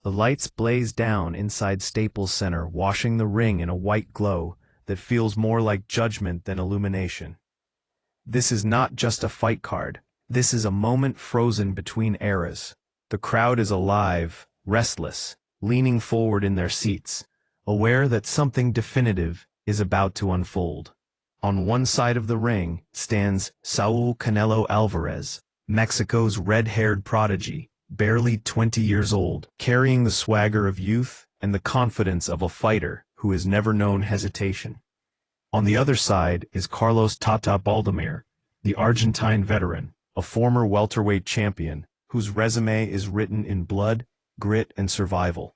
The lights blaze down inside Staples Center, washing the ring in a white glow that feels more like judgment than illumination. This is not just a fight card. This is a moment frozen between eras. The crowd is alive, restless, leaning forward in their seats, aware that something definitive is about to unfold. On one side of the ring stands Saul Canelo Alvarez, Mexico's red-haired prodigy, barely 20 years old, carrying the swagger of youth and the confidence of a fighter who has never known hesitation. On the other side is Carlos "Tata" Baldomir, the Argentine veteran, a former welterweight champion whose resume is written in blood, grit, and survival.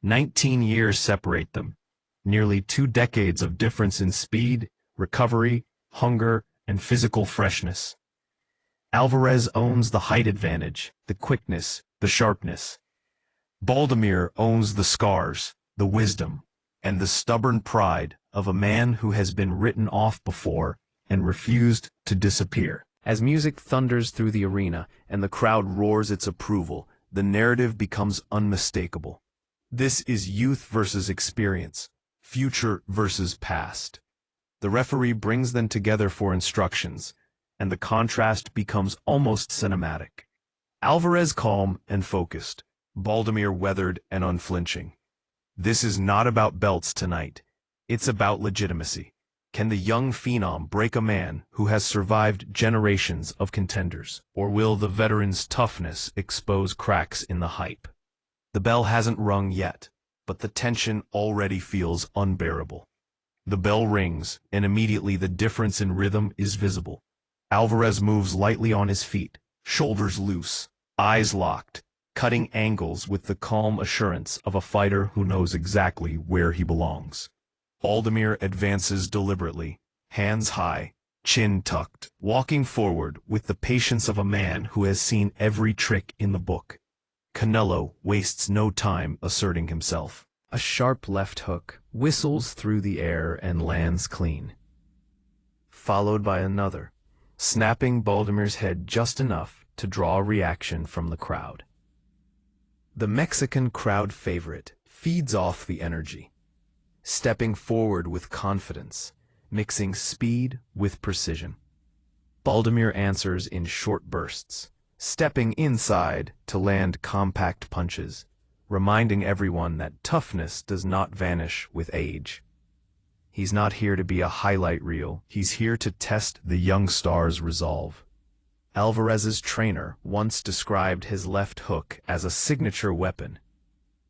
19 years separate them, nearly 2 decades of difference in speed, recovery, hunger, and physical freshness. Alvarez owns the height advantage, the quickness, the sharpness. Baldomir owns the scars, the wisdom, and the stubborn pride of a man who has been written off before and refused to disappear. As music thunders through the arena and the crowd roars its approval, the narrative becomes unmistakable. This is youth versus experience, future versus past. The referee brings them together for instructions, and the contrast becomes almost cinematic. Alvarez calm and focused, Baldomir weathered and unflinching. This is not about belts tonight. It's about legitimacy. Can the young phenom break a man who has survived generations of contenders? Or will the veteran's toughness expose cracks in the hype? The bell hasn't rung yet, but the tension already feels unbearable. The bell rings, and immediately the difference in rhythm is visible. Alvarez moves lightly on his feet, shoulders loose, eyes locked, cutting angles with the calm assurance of a fighter who knows exactly where he belongs. Baldomir advances deliberately, hands high, chin tucked, walking forward with the patience of a man who has seen every trick in the book. Canelo wastes no time asserting himself. A sharp left hook whistles through the air and lands clean, followed by another, snapping Baldomir's head just enough to draw a reaction from the crowd. The Mexican crowd favorite feeds off the energy, stepping forward with confidence, mixing speed with precision. Baldomir answers in short bursts, stepping inside to land compact punches, reminding everyone that toughness does not vanish with age. He's not here to be a highlight reel, he's here to test the young star's resolve. Alvarez's trainer once described his left hook as a signature weapon,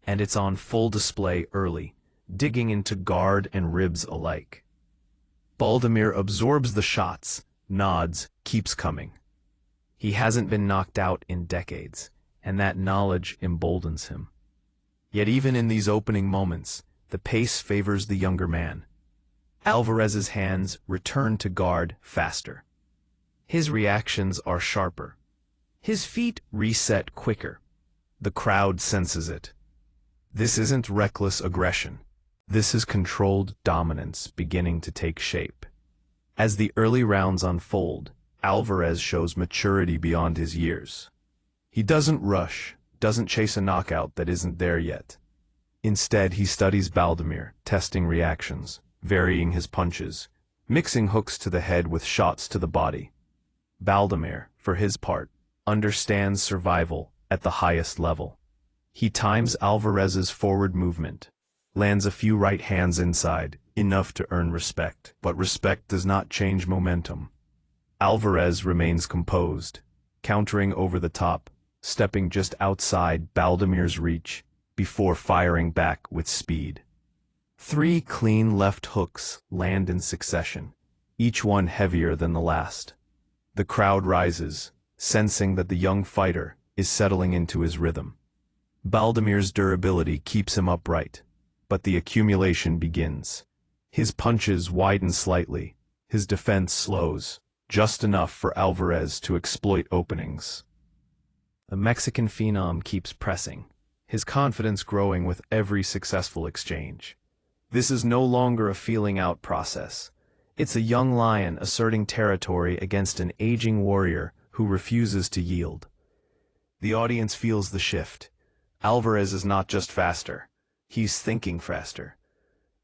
and it's on full display early, digging into guard and ribs alike. Baldomir absorbs the shots, nods, keeps coming. He hasn't been knocked out in decades, and that knowledge emboldens him. Yet even in these opening moments, the pace favors the younger man. Alvarez's hands return to guard faster. His reactions are sharper. His feet reset quicker. The crowd senses it. This isn't reckless aggression. This is controlled dominance beginning to take shape. As the early rounds unfold, Alvarez shows maturity beyond his years. He doesn't rush, doesn't chase a knockout that isn't there yet. Instead, he studies Baldomir, testing reactions, varying his punches, mixing hooks to the head with shots to the body. Baldomir, for his part, understands survival at the highest level. He times Alvarez's forward movement, lands a few right hands inside, enough to earn respect. But respect does not change momentum. Alvarez remains composed, countering over the top, stepping just outside Baldomir's reach, before firing back with speed. 3 clean left hooks land in succession, each one heavier than the last. The crowd rises, sensing that the young fighter is settling into his rhythm. Baldomir's durability keeps him upright, but the accumulation begins. His punches widen slightly, his defense slows, just enough for Alvarez to exploit openings. The Mexican phenom keeps pressing, his confidence growing with every successful exchange. This is no longer a feeling-out process. It's a young lion asserting territory against an aging warrior who refuses to yield. The audience feels the shift. Alvarez is not just faster, he's thinking faster.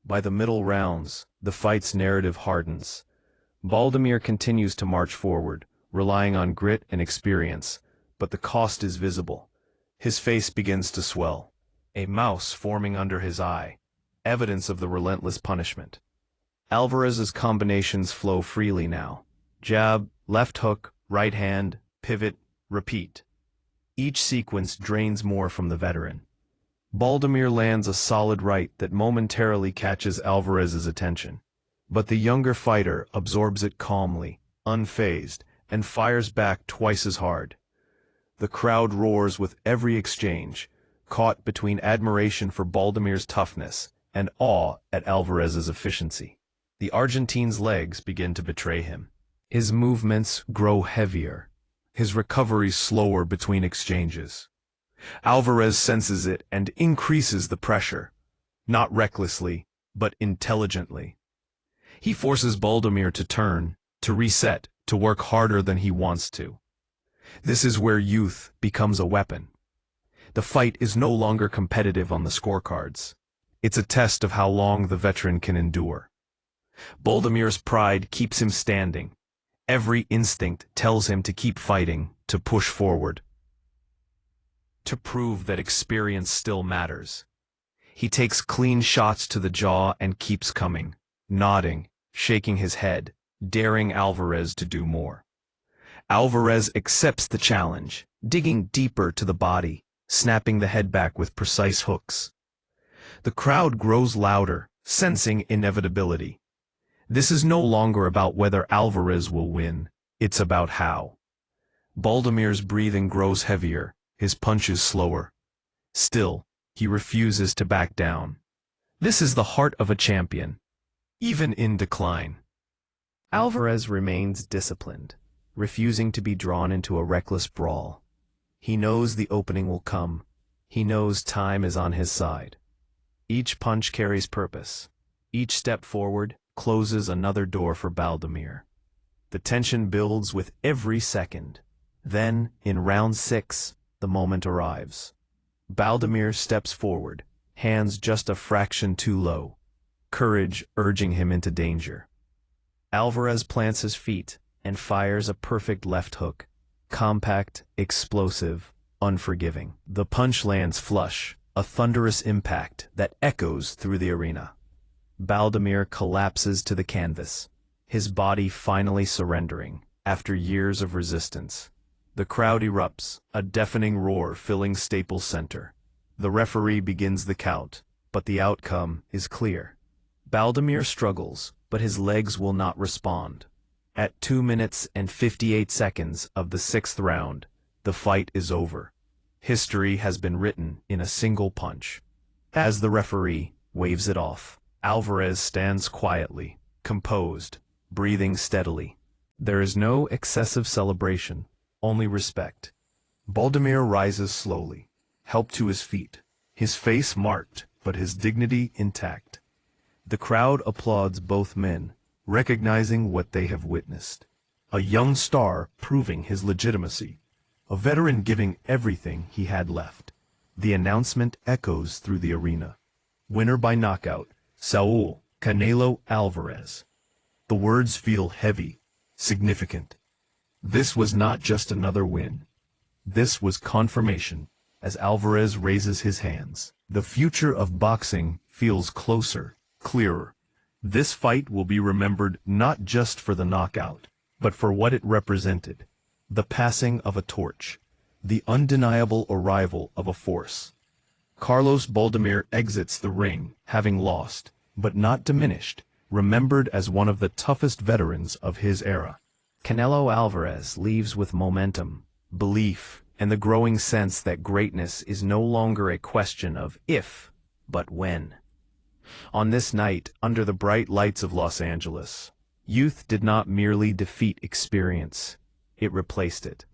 By the middle rounds, the fight's narrative hardens. Baldomir continues to march forward, relying on grit and experience, but the cost is visible. His face begins to swell, a mouse forming under his eye, evidence of the relentless punishment. Alvarez's combinations flow freely now. Jab, left hook, right hand, pivot, repeat. Each sequence drains more from the veteran. Baldomir lands a solid right that momentarily catches Alvarez's attention. But the younger fighter absorbs it calmly, unfazed, and fires back twice as hard. The crowd roars with every exchange, caught between admiration for Baldomir's toughness and awe at Alvarez's efficiency. The Argentine's legs begin to betray him. His movements grow heavier, his recovery slower between exchanges. Alvarez senses it and increases the pressure, not recklessly, but intelligently. He forces Baldomir to turn, to reset, to work harder than he wants to. This is where youth becomes a weapon. The fight is no longer competitive on the scorecards. It's a test of how long the veteran can endure. Baldomir's pride keeps him standing. Every instinct tells him to keep fighting, to push forward, to prove that experience still matters. He takes clean shots to the jaw and keeps coming, nodding, shaking his head, daring Alvarez to do more. Alvarez accepts the challenge, digging deeper to the body, snapping the head back with precise hooks. The crowd grows louder, sensing inevitability. This is no longer about whether Alvarez will win, it's about how. Baldomir's breathing grows heavier, his punches slower. Still, he refuses to back down. This is the heart of a champion, even in decline. Alvarez remains disciplined, refusing to be drawn into a reckless brawl. He knows the opening will come. He knows time is on his side. Each punch carries purpose. Each step forward closes another door for Baldomir. The tension builds with every second. Then, in round 6, the moment arrives. Baldomir steps forward, hands just a fraction too low, courage urging him into danger. Alvarez plants his feet and fires a perfect left hook, compact, explosive, unforgiving. The punch lands flush, a thunderous impact that echoes through the arena. Baldomir collapses to the canvas, his body finally surrendering after years of resistance. The crowd erupts, a deafening roar filling Staples Center. The referee begins the count, but the outcome is clear. Baldomir struggles, but his legs will not respond. At 2 minutes and 58 seconds of the 6th round, the fight is over. History has been written in a single punch. As the referee waves it off, Alvarez stands quietly, composed, breathing steadily. There is no excessive celebration, only respect. Baldomir rises slowly, helped to his feet, his face marked, but his dignity intact. The crowd applauds both men, recognizing what they have witnessed. A young star proving his legitimacy, a veteran giving everything he had left. The announcement echoes through the arena. Winner by knockout, Saul Canelo Alvarez. The words feel heavy, significant. This was not just another win. This was confirmation. As Alvarez raises his hands, the future of boxing feels closer, clearer. This fight will be remembered not just for the knockout, but for what it represented. The passing of a torch, the undeniable arrival of a force. Carlos Baldomir exits the ring, having lost, but not diminished, remembered as one of the toughest veterans of his era. Canelo Alvarez leaves with momentum, belief, and the growing sense that greatness is no longer a question of if, but when. On this night, under the bright lights of Los Angeles, youth did not merely defeat experience, it replaced it.